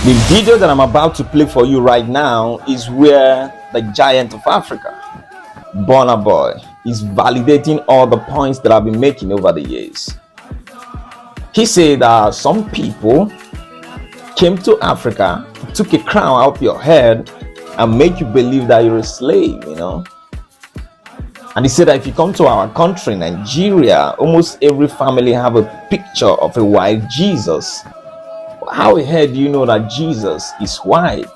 The video that I'm about to play for you right now is where the giant of Africa, Burna Boy, is validating all the points that I've been making over the years. He said that some people came to Africa, took a crown out of your head and make you believe that you're a slave, And he said that if you come to our country, Nigeria, almost every family have a picture of a white Jesus. How the hell do you know that Jesus is white?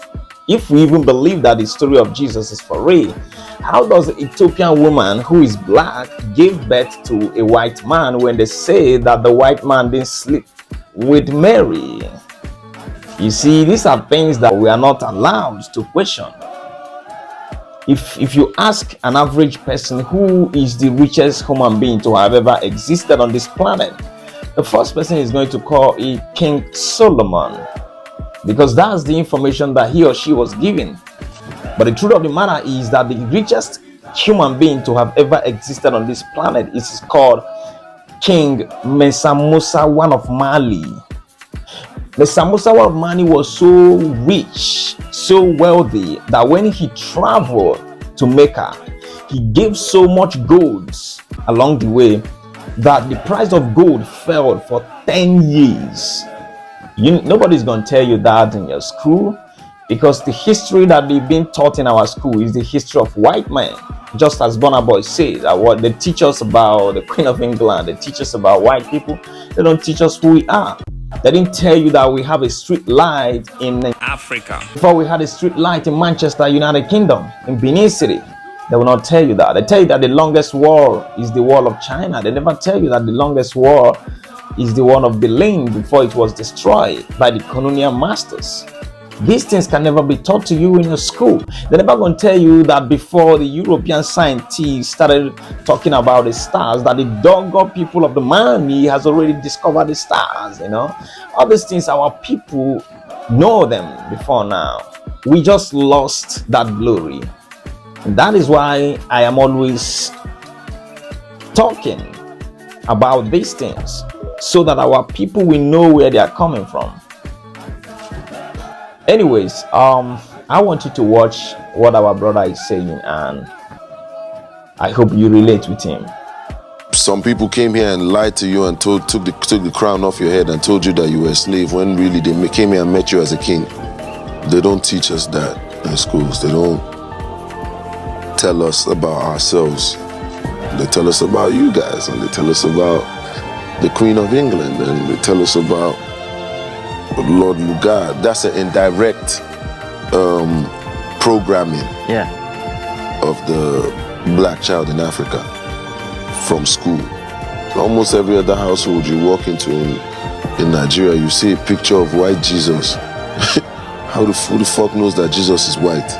If we even believe that the story of Jesus is for real, how does an Ethiopian woman who is black give birth to a white man when they say that the white man didn't sleep with Mary? You see, these are things that we are not allowed to question. If you ask an average person who is the richest human being to have ever existed on this planet, the first person is going to call it King Solomon, because that's the information that he or she was given. But the truth of the matter is that the richest human being to have ever existed on this planet is called King Mansa Musa I of Mali. Mansa Musa I of Mali was so rich, so wealthy, that when he traveled to Mecca, he gave so much gold along the way that the price of gold fell for 10 years. Nobody's going to tell you that in your school, because the history that they've been taught in our school is the history of white men. Just as Burna Boy says, that what they teach us about the Queen of England, they teach us about white people, they don't teach us who we are. They didn't tell you that we have a street light in Africa before we had a street light in Manchester, United Kingdom, in Benin City. They will not tell you that. They tell you that the longest wall is the wall of China. They never tell you that the longest wall is the one of Berlin before it was destroyed by the colonial masters. These things can never be taught to you in your school. They're never going to tell you that before the European scientists started talking about the stars, that the Dogon people of the Mani has already discovered the stars, All these things, our people know them before now. We just lost that glory. And that is why I am always talking about these things, so that our people will know where they are coming from. Anyways, I want you to watch what our brother is saying, and I hope you relate with him. Some people came here and lied to you and took the crown off your head and told you that you were a slave, when really they came here and met you as a king. They don't teach us that in schools. They don't tell us about ourselves. They tell us about you guys, and they tell us about the Queen of England, and they tell us about Lord Lugard. That's an indirect programming of the black child in Africa from school. Almost every other household you walk into in Nigeria, you see a picture of white Jesus. Who the fuck knows that Jesus is white?